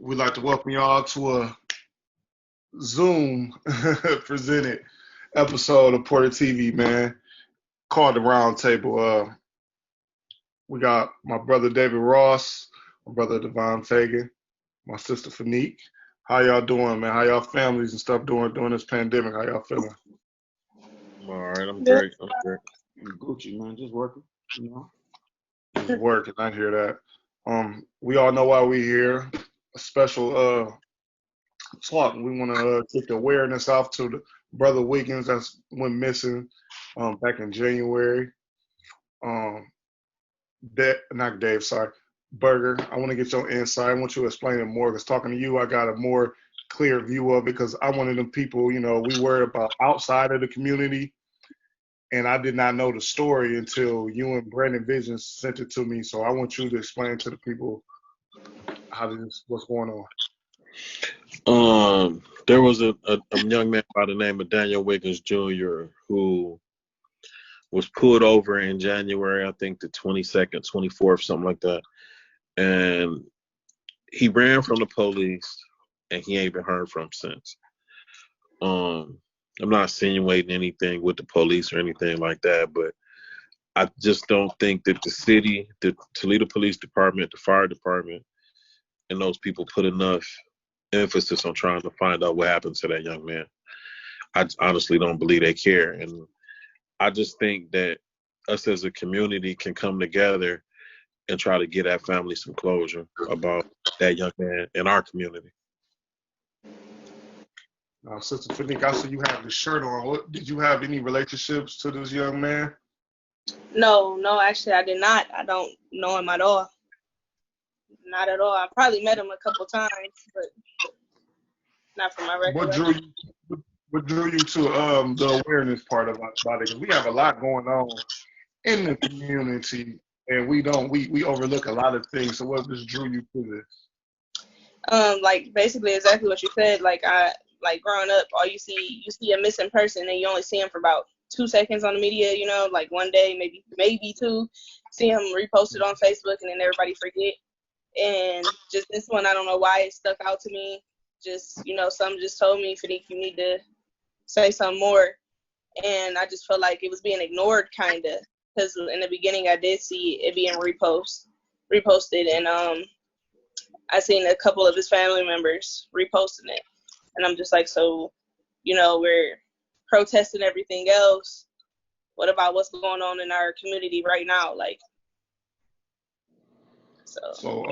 We'd like to welcome y'all to a Zoom presented episode of Porter TV, man, called The Round Table. We got my brother David Ross, my brother DeVonne Fagan, my sister Phenique. How y'all doing, man? How y'all families and stuff doing during this pandemic? How y'all feeling? I'm all right. I'm great. I'm great. Gucci, man, just working, Just working. I hear that. We all know why we're here. A special talk. We want to get the awareness out to the brother Wiggins that went missing back in January. Not Dave, sorry. Burger, I want to get your insight. I want you to explain it more because talking to you, I got a more clear view of it because I'm one of them people, we worry about outside of the community. And I did not know the story until you and Brandon Vision sent it to me. So I want you to explain to the people what's going on. There was a young man by the name of Daniel Wiggins Jr. who was pulled over in January, I think the 22nd, 24th, something like that. And he ran from the police, and he ain't been heard from since. I'm not insinuating anything with the police or anything like that, but I just don't think that the city, the Toledo Police Department, the fire department, and those people put enough emphasis on trying to find out what happened to that young man. I honestly don't believe they care. And I just think that us as a community can come together and try to get that family some closure about that young man in our community. Now, Sister Phenique, I see you have the shirt on. Did you have any relationships to this young man? No, actually I did not. I don't know him at all. Not at all. I probably met him a couple times, but not from my recollection. What drew you to the awareness part about it? Because we have a lot going on in the community, and we overlook a lot of things. So what just drew you to this? Like basically exactly what you said. Like growing up, all you see a missing person, and you only see him for about 2 seconds on the media. Like one day, maybe two. See him reposted on Facebook, and then everybody forget. And just this one, I don't know why it stuck out to me. Just something just told me, Phenique, you need to say something more. And I just felt like it was being ignored, kind of, because in the beginning I did see it being reposted, and I seen a couple of his family members reposting it, and I'm just like, so, we're protesting everything else. What about what's going on in our community right now? So,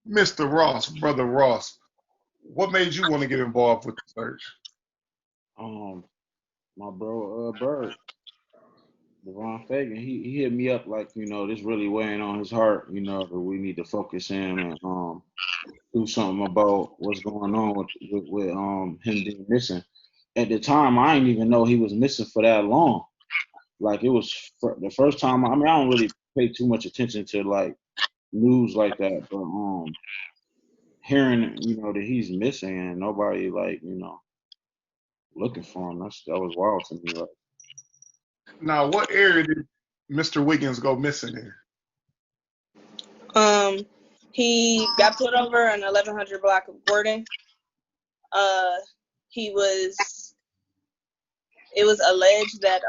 Mr. Ross, Brother Ross, what made you want to get involved with the search? My bro, Bird, DeVonne Fagan, he hit me up like, this really weighing on his heart, that we need to focus in and do something about what's going on with him being missing. At the time, I didn't even know he was missing for that long. Like, it was the first time. I don't really pay too much attention to like news like that, but hearing that he's missing and nobody looking for him, that was wild to me. Like, now, what area did Mr. Wiggins go missing in? He got pulled over on 1100 block of Gordon. It was alleged that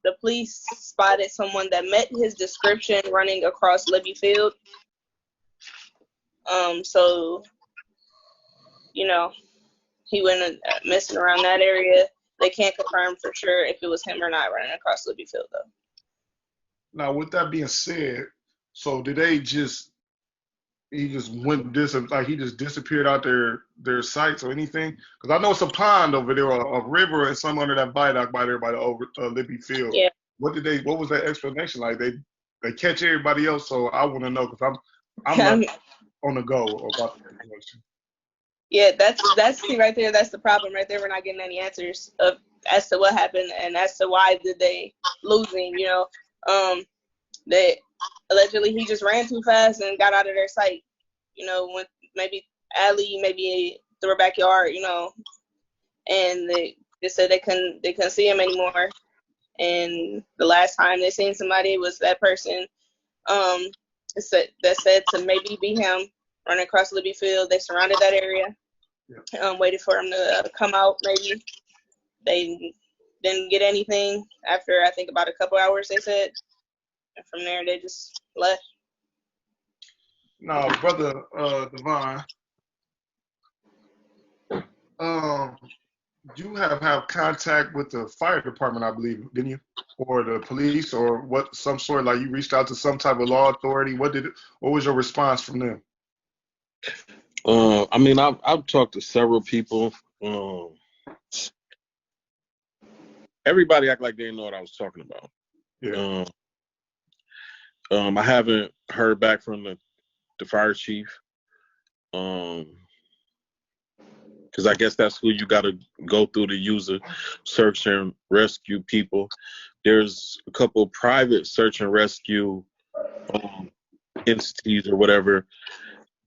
the police spotted someone that met his description running across Libby Field. So, he went missing around that area. They can't confirm for sure if it was him or not running across Libby Field, though. Now, with that being said, so did he just disappeared out their sights or anything? Because I know it's a pond over there, a river, and some under that viaduct by there by the over Libby Field. Yeah. What was that explanation like? They catch everybody else, so I want to know because I'm not on the go about the information. Yeah, that's see right there. That's the problem right there. We're not getting any answers as to what happened and as to why did they losing. That allegedly he just ran too fast and got out of their sight. Went maybe alley, maybe through a backyard. And they said they couldn't see him anymore. And the last time they seen somebody was that person that said to maybe be him. running across Libby Field. They surrounded that area. Waited for them to come out. Maybe they didn't get anything after I think about a couple hours. They said, and from there they just left. No, brother DeVonne, you have contact with the fire department, I believe, didn't you? Or the police, or what? Some sort, like you reached out to some type of law authority. What was your response from them? I mean, I've talked to several people. Everybody act like they didn't know what I was talking about. Yeah. I haven't heard back from the fire chief. Because I guess that's who you got to go through to use a search and rescue people. There's a couple private search and rescue entities or whatever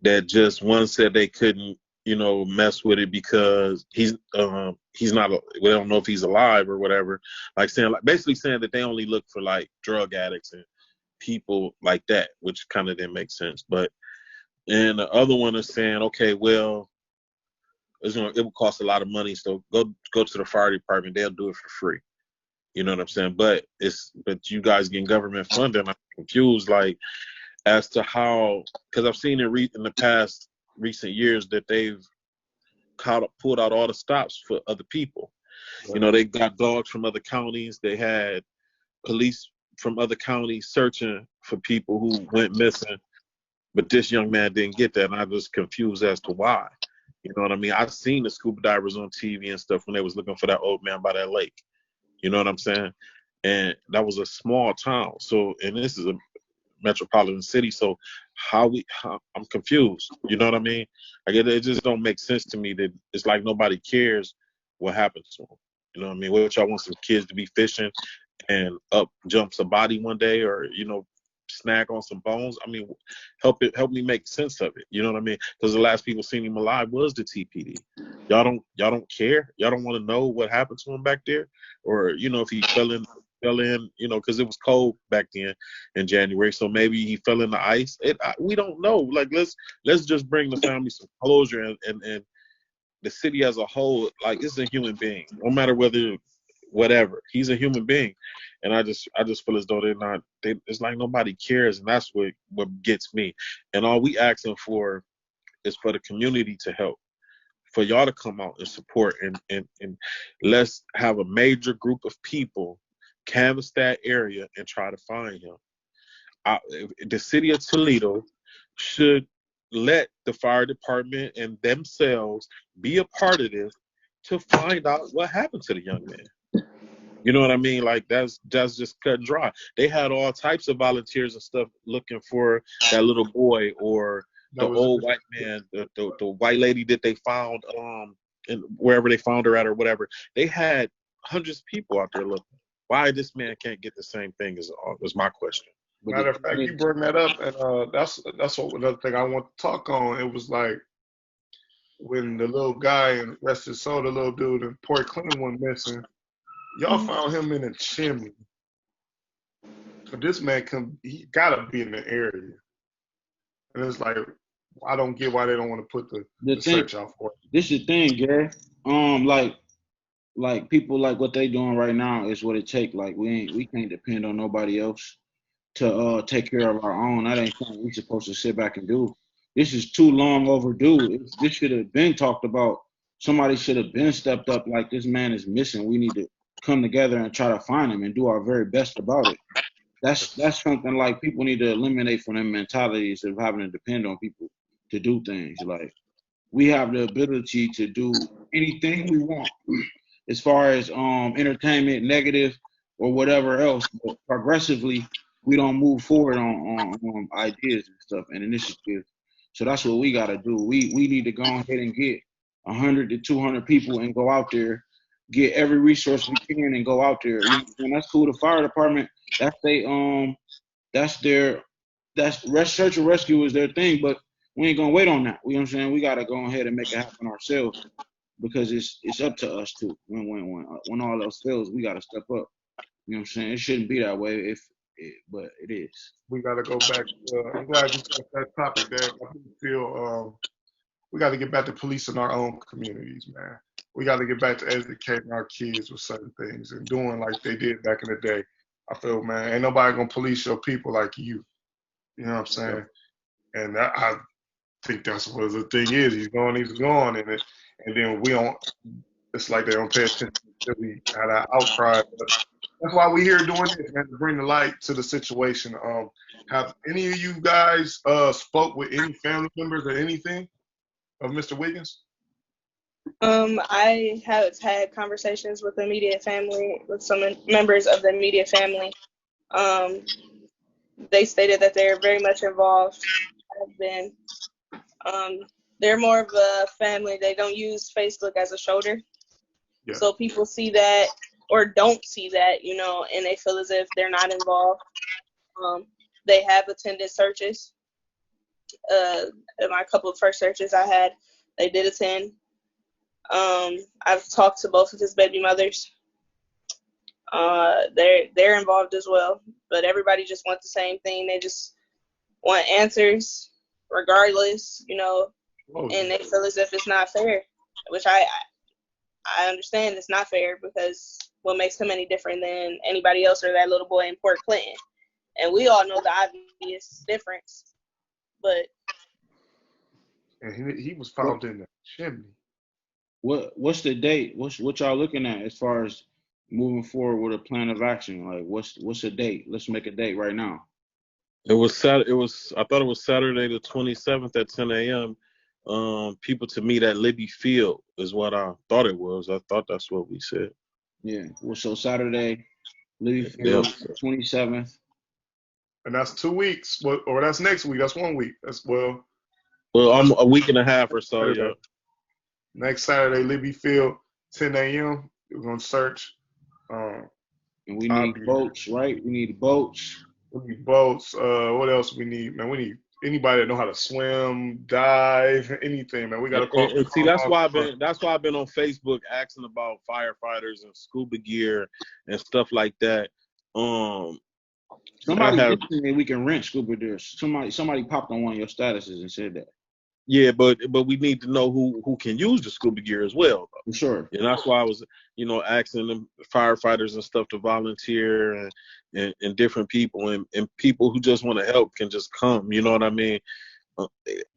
that just one said they couldn't, mess with it because he's not. We don't know if he's alive or whatever. Basically saying that they only look for like drug addicts and people like that, which kind of didn't make sense. And the other one is saying, okay, well, it would cost a lot of money, so go to the fire department. They'll do it for free. You know what I'm saying? But you guys getting government funding. I'm confused, as to how, because I've seen it in the past recent years that they've pulled out all the stops for other people. Right. They got dogs from other counties. They had police from other counties searching for people who went missing, but this young man didn't get that, and I was confused as to why. You know what I mean? I've seen the scuba divers on TV and stuff when they was looking for that old man by that lake. You know what I'm saying? And that was a small town. So, and this is a metropolitan city. So I'm confused. You know what I mean? It just don't make sense to me that it's like nobody cares what happens to them. You know what I mean? What y'all want some kids to be fishing and up jumps a body one day, or, snag on some bones? I mean, help me make sense of it. You know what I mean? Because the last people seen him alive was the TPD. Y'all don't care. Y'all don't want to know what happened to him back there, or if he fell in, because it was cold back then in January, so maybe he fell in the ice. We don't know. Like, let's just bring the family some closure, and the city as a whole, like, it's a human being. No matter whatever, he's a human being. And I just feel as though it's like nobody cares, and that's what gets me. And all we asking for is for the community to help, for y'all to come out and support, and let's have a major group of people canvass that area and try to find him. The city of Toledo should let the fire department and themselves be a part of this to find out what happened to the young man. You know what I mean? Like, that's just cut and dry. They had all types of volunteers and stuff looking for that little boy, or the old white man, the white lady that they found and wherever they found her at or whatever. They had hundreds of people out there looking. Why this man can't get the same thing was my question. Matter of fact, you bring that up, and that's another thing I want to talk on. It was like when the little guy in Rest His Soul, the little dude in Port Clinton went missing. Y'all found him in a chimney. But this man he gotta be in the area. And it's like, I don't get why they don't want to put the search out for it. This is the thing, Gerry. Like people, like what they doing right now is what it take. Like, we can't depend on nobody else to take care of our own. That ain't something we supposed to sit back and do. This is too long overdue. This should have been talked about. Somebody should have been stepped up. Like, this man is missing. We need to come together and try to find him and do our very best about it. That's something like people need to eliminate from their mentalities of having to depend on people to do things. Like, we have the ability to do anything we want as far as entertainment, negative, or whatever else. But progressively, we don't move forward on ideas and stuff and initiatives. So that's what we got to do. We need to go ahead and get 100 to 200 people and go out there, get every resource we can and go out there. And that's cool. The fire department, search and rescue is their thing, but we ain't gonna wait on that. You know what I'm saying? We gotta go ahead and make it happen ourselves, because it's up to us too. When all else fails, we gotta step up. You know what I'm saying? It shouldn't be that way. but it is. We got to go back. I'm glad you touched that topic, Dave. I do feel we got to get back to policing our own communities, man. We got to get back to educating our kids with certain things and doing like they did back in the day. I feel, man, ain't nobody gonna police your people like you. You know what I'm saying? And I think that's what the thing is. He's gone, and then we don't. It's like they don't pay attention until we had our outcry. But that's why we're here doing this, man, to bring the light to the situation. Have any of you guys spoke with any family members or anything of Mr. Wiggins? I have had conversations with the immediate family, with some members of the immediate family. They stated that they're very much involved. Have been. They're more of a family. They don't use Facebook as a shoulder. Yeah. So people see that or don't see that, you know, and they feel as if they're not involved. They have attended searches. My couple of first searches I had, they did attend. I've talked to both of his baby mothers. They're involved as well, but everybody just wants the same thing. They just want answers regardless, you know, and they feel as if it's not fair, which I understand it's not fair, because what makes him any different than anybody else or that little boy in Port Clinton? And we all know the obvious difference, but. And he was found in the chimney. What's the date? What y'all looking at as far as moving forward with a plan of action? Like, what's the date? Let's make a date right now. I thought it was Saturday the 27th at 10 a.m. People to meet at Libby Field is what I thought it was. I thought that's what we said. Yeah. Well, so Saturday, Libby Field, 27th. And that's 2 weeks. Or that's next week. That's 1 week. Well, I'm a week and a half or so. Saturday. Yeah. Next Saturday, Libby Field, 10 a.m. We're gonna search. And we need boats, right? We need boats. We need boats. What else we need, man? We need anybody that know how to swim, dive, anything, man. We gotta call. And see, that's why I've been on Facebook asking about firefighters and scuba gear and stuff like that. Somebody mentioned that we can rent scuba gear. Somebody popped on one of your statuses and said that. Yeah, but we need to know who can use the scuba gear as well. For sure. And that's why I was, asking them firefighters and stuff to volunteer and different people and people who just want to help can just come. You know what I mean?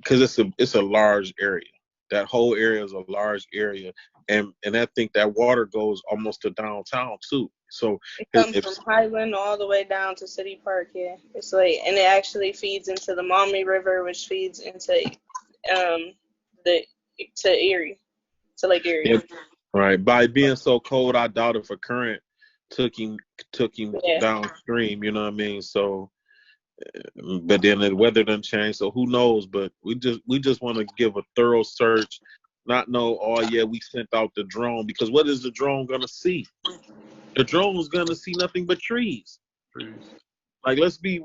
Because it's a large area. That whole area is a large area, and I think that water goes almost to downtown too. So it comes from Highland all the way down to City Park. Yeah, it's like, and it actually feeds into the Maumee River, which feeds into Erie, to Lake Erie. Yeah. Right. By being so cold, I doubt if a current took him downstream. You know what I mean? So, but then the weather done changed, so who knows? But we just want to give a thorough search, not know. Oh yeah, we sent out the drone, because what is the drone gonna see? The drone is gonna see nothing but trees. Like, let's be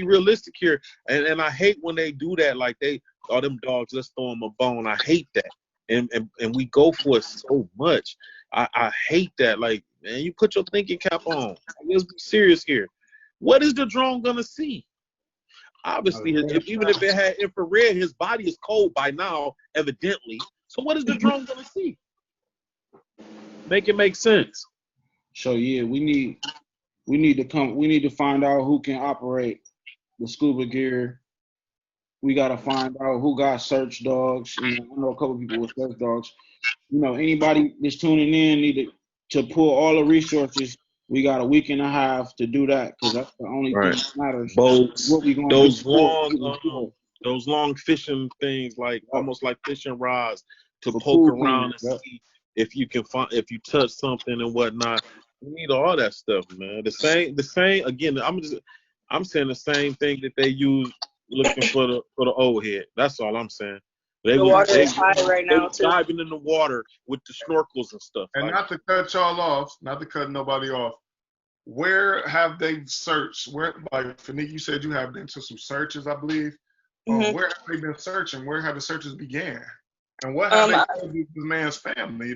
realistic here. And I hate when they do that. Like, them dogs, let's throw them a bone. I hate that. And we go for it so much. I hate that. Like, man, you put your thinking cap on. Let's be serious here. What is the drone gonna see? Obviously, even if it had infrared, his body is cold by now, evidently. So what is the drone gonna see? Make it make sense. So yeah, we need to find out who can operate the scuba gear. We got to find out who got search dogs. I know a couple people with search dogs. Anybody that's tuning in need to pull all the resources. We got a week and a half to do that, because that's the only thing that matters. Boats, those long fishing things, like almost like fishing rods, to poke around and see if you can find, if you touch something and whatnot. We need all that stuff, man. The same. Again, I'm saying the same thing that they use looking for the old head. That's all I'm saying. The water is high right now too. Diving in the water with the snorkels and stuff. And not to cut y'all off, not to cut nobody off. Where have they searched? Where, like Phenique, you said you have been to some searches, I believe. Where have they been searching? Where have the searches began? And what have they told this man's family?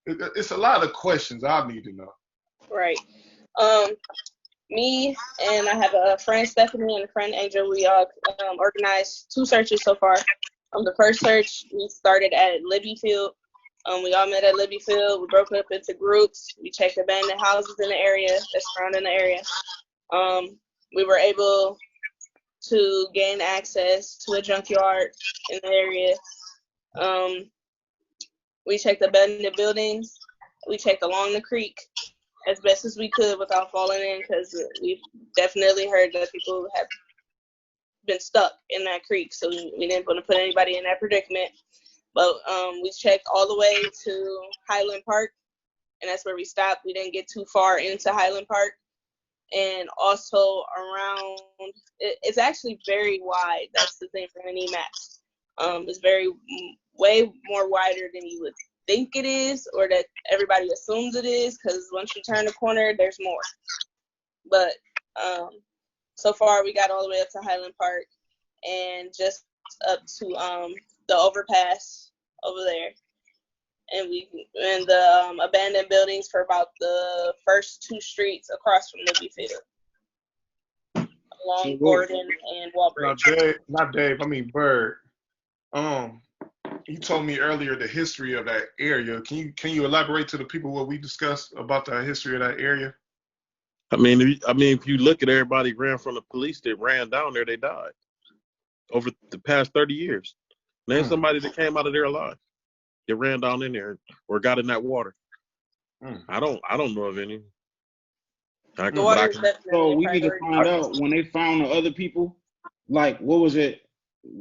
It's a lot of questions I need to know. Right. me and I have a friend Stephanie and a friend Angel. We all organized 2 searches so far. The first search we started at Libby Field. We all met at Libby Field. We broke up into groups. We checked abandoned houses in the area that's surrounding the area. We were able to gain access to a junkyard in the area. We checked abandoned buildings. We checked along the creek as best as we could without falling in, because we've definitely heard that people have been stuck in that creek, so we didn't want to put anybody in that predicament. But we checked all the way to Highland Park, and that's where we stopped. We didn't get too far into Highland Park. And also around, it's actually very wide. That's the thing for any maps. It's way more wider than you would think it is, or that everybody assumes it is, because once you turn the corner, there's more. But so far, we got all the way up to Highland Park and just up to the overpass over there. And we in the abandoned buildings for about the first 2 streets across from Libby Field, along Gordon and Walbridge. Not Dave. I mean Bird. You told me earlier the history of that area. Can you elaborate to the people what we discussed about the history of that area? I mean, if you look at everybody ran from the police that ran down there, they died over the past 30 years. Name somebody that came out of there alive. They ran down in there or got in that water. I don't know of any. So we need to find out when they found the other people, like, what was it?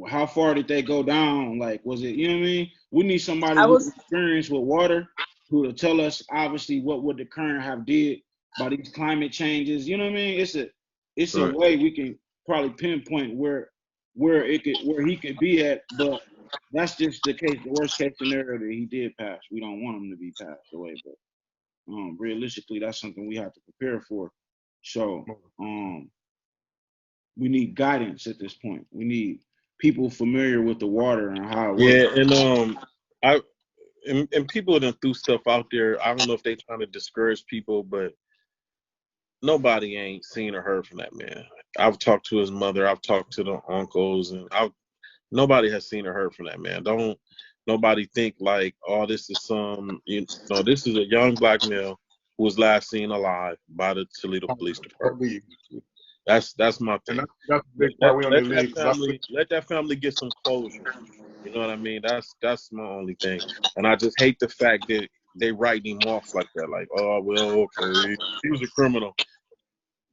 How far did they go down? Like, was it, you know what I mean? We need somebody who's experienced with water who to tell us, obviously, what would the current have did by these climate changes. You know what I mean? It's a way we can probably pinpoint where he could be at, but that's just the worst case scenario that he did pass. We don't want him to be passed away, but realistically, that's something we have to prepare for. So we need guidance at this point. We need people familiar with the water and how it works. Yeah, and people that threw stuff out there, I don't know if they trying to discourage people, but nobody ain't seen or heard from that man. I've talked to his mother, I've talked to the uncles, and nobody has seen or heard from that man. Don't nobody think like, oh, this is this is a young black male who was last seen alive by the Toledo Police Department. That's my thing. That's the big part let that family get some closure. You know what I mean? That's my only thing. And I just hate the fact that they write him off like that. Like, oh, well, okay, he was a criminal.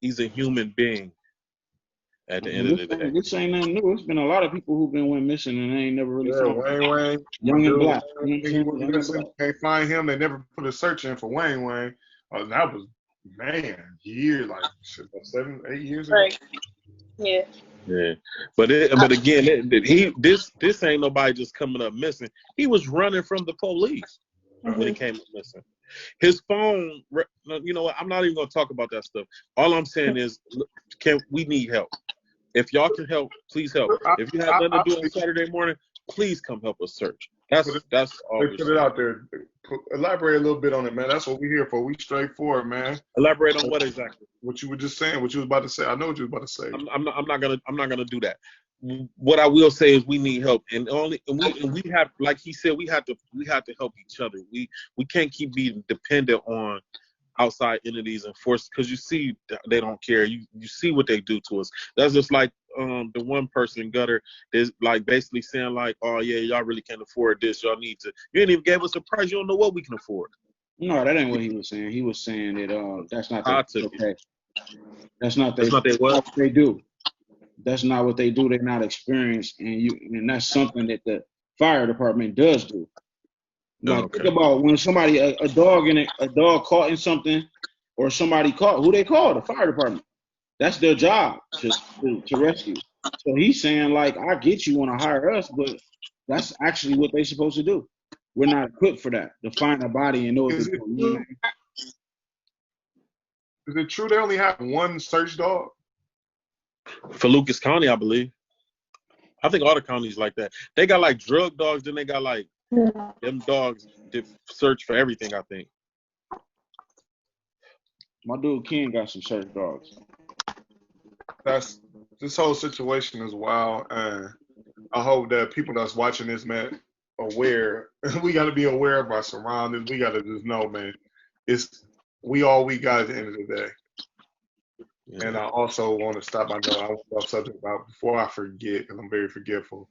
He's a human being. At the end of the day, this ain't nothing new. It's been a lot of people who've went missing and they ain't never really found Wayne. Young and black. Can't find him. They never put a search in for Wayne. That was years, like 7, 8 years ago. Right. Yeah. Yeah, but again, this ain't nobody just coming up missing. He was running from the police when he came up missing. His phone, you know what? I'm not even gonna talk about that stuff. All I'm saying is, we need help? If y'all can help, please help. If you have nothing to do on Saturday morning, please come help us search. That's all. Put it out there. Elaborate a little bit on it, man. That's what we're here for. We straightforward, man. Elaborate on what exactly? What you were just saying. What you was about to say. I know what you was about to say. I'm not gonna do that. What I will say is we need help, and we have, like he said, we have to help each other. We can't keep being dependent on outside entities and force, because you see they don't care. You see what they do to us. That's just like the one person, Gutta, is like basically saying like, oh yeah, y'all really can't afford this. Y'all need to. You ain't even gave us a price. You don't know what we can afford. No, that ain't what he was saying. He was saying that that's not okay. That's not what they do. That's not what they do. They're not experienced, and that's something that the fire department does do. Like, think about when somebody, a dog caught in something, or somebody who they call? The fire department. That's their job to rescue. So he's saying like, I get you want to hire us, but that's actually what they're supposed to do. We're not equipped for that, to find a body and know what to do. Is it true they only have one search dog? For Lucas County, I believe. I think all the counties like that. They got like drug dogs, then they got like them dogs that search for everything, I think. My dude Ken got some search dogs. This whole situation is wild, and I hope that people that's watching this, man, aware. We got to be aware of our surroundings. We got to just know, man, we all we got at the end of the day. Yeah. And I also want to stop. I know I want to subject about before I forget, because I'm very forgetful.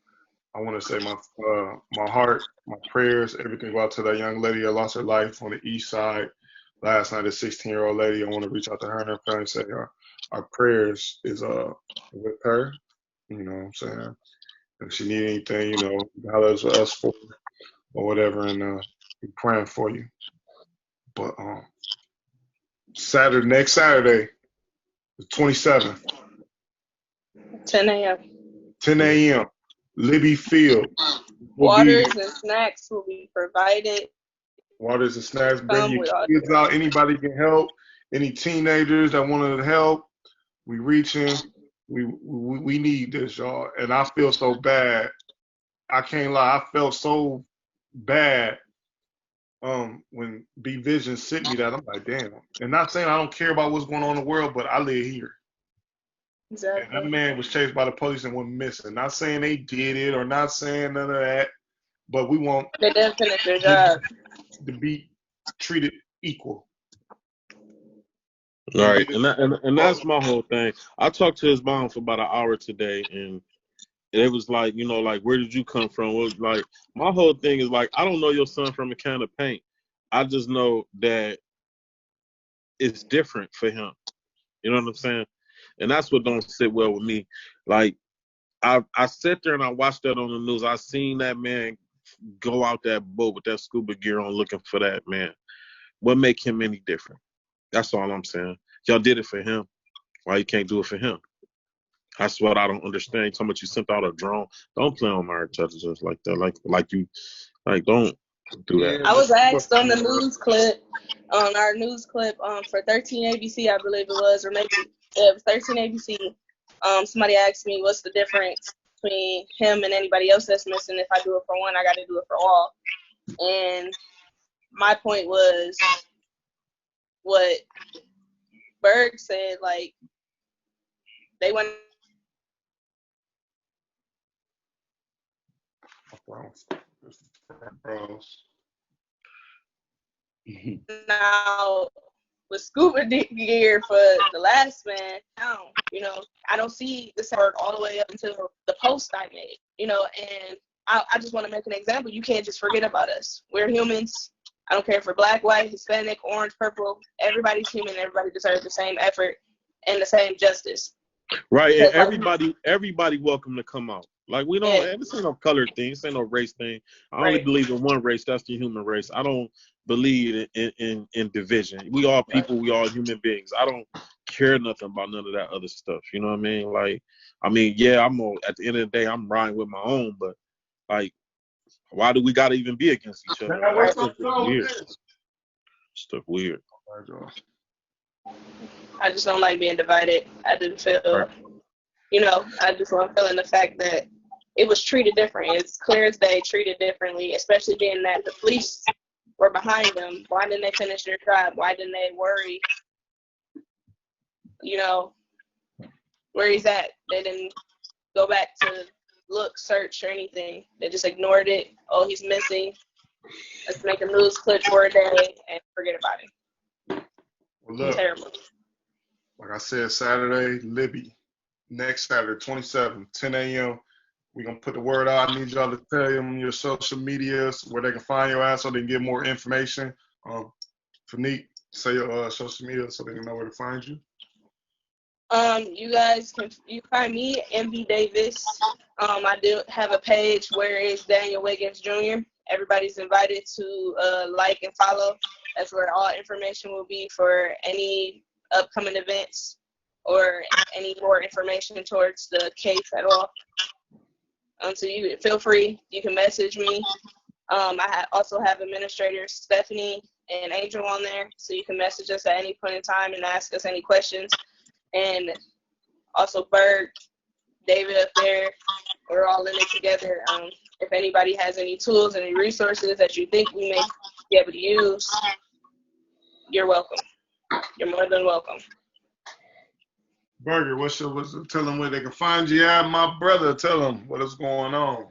I want to say my heart, my prayers, everything go out to that young lady that lost her life on the east side last night. A 16-year-old lady. I want to reach out to her and her family and say our prayers is with her. You know what I'm saying? If she need anything, you know, holler at us for or whatever, and be praying for you. But next Saturday, the 27th, 10 a.m. 10 a.m. Libby Field. Waters and snacks will be provided. Waters and snacks. Bring your kids out. Anybody can help. Any teenagers that want to help, we reaching. We need this, y'all. And I feel so bad. I can't lie. I felt so bad when B Vision sent me that. I'm like, damn. And not saying I don't care about what's going on in the world, but I live here. Exactly. And that man was chased by the police and went missing. Not saying they did it or not saying none of that, but we want they didn't finish their job to be treated equal. Right, and that's my whole thing. I talked to his mom for about an hour today, and it was like, you know, like, where did you come from? It was like, my whole thing is like, I don't know your son from a can of paint. I just know that it's different for him. You know what I'm saying? And that's what don't sit well with me. Like, I sit there and I watched that on the news. I seen that man go out that boat with that scuba gear on looking for that man. What make him any different? That's all I'm saying. Y'all did it for him. Why you can't do it for him? That's what I don't understand. You talking about you sent out a drone. Don't play on my intelligence like that. Like don't do that. I was asked on the news clip, on our news clip, for 13 ABC, I believe it was, or maybe it was 13 ABC. Somebody asked me what's the difference between him and anybody else that's missing. If I do it for one, I got to do it for all. And my point was what Berg said, like, they went now with scuba gear for the last man. Now, you know, I don't see the work all the way up until the post I made, you know, and I just want to make an example. You can't just forget about us. We're humans. I don't care if we're black, white, Hispanic, orange, purple. Everybody's human. Everybody deserves the same effort and the same justice. Right, and everybody welcome to come out. Like, we don't, and this ain't no color thing, this ain't no race thing. I only believe in one race, that's the human race. I don't believe in division. We all people, we all human beings. I don't care nothing about none of that other stuff. You know what I mean? Like, yeah, at the end of the day, I'm riding with my own, but like, why do we gotta even be against each other? That's weird. Stuff weird. I just don't like being divided. I didn't feel, you know, I just want feeling the fact that it was treated different. It's clear as day, treated differently, especially being that the police were behind them. Why didn't they finish their job? Why didn't they worry, you know, where he's at? They didn't go back to look, search, or anything. They just ignored it. Oh, he's missing. Let's make a news clip for a day and forget about it. Well, look, terrible. Like I said, Saturday, Libby. Next Saturday, 27th, 10 a.m. We're going to put the word out. I need y'all to tell them your social medias, where they can find your ass so they can get more information. Phenique, say your social media so they can know where to find you. You guys can find me, MB Davis. I do have a page where it's Daniel Wiggins Jr. Everybody's invited to like and follow. That's where all information will be for any upcoming events or any more information towards the case at all. So you feel free. You can message me. I also have administrators Stephanie and Angel on there, so you can message us at any point in time and ask us any questions. And also Berg, David up there, we're all in it together. If anybody has any tools, any resources that you think we may be able to use, you're welcome. You're more than welcome. Burger, tell them where they can find you at, my brother. Tell them what is going on.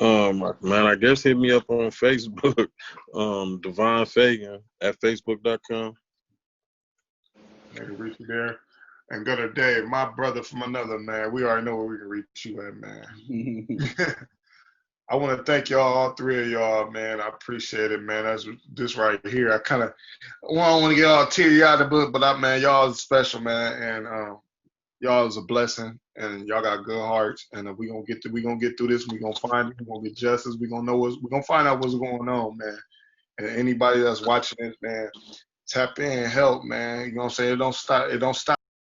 Man, I guess hit me up on Facebook, DeVonne Fagan at Facebook.com. They can reach you there. And Gutta Dave, my brother from another, man. We already know where we can reach you at, man. I want to thank y'all, all three of y'all, man. I appreciate it, man. That's this right here. I don't want to get all teary-eyed, but man, y'all is special, man, and y'all is a blessing, and y'all got good hearts, and we gonna get through this. We gonna find it. We gonna get justice. We gonna find out what's going on, man. And anybody that's watching this, man, tap in, help, man. You know what I'm saying? It don't stop.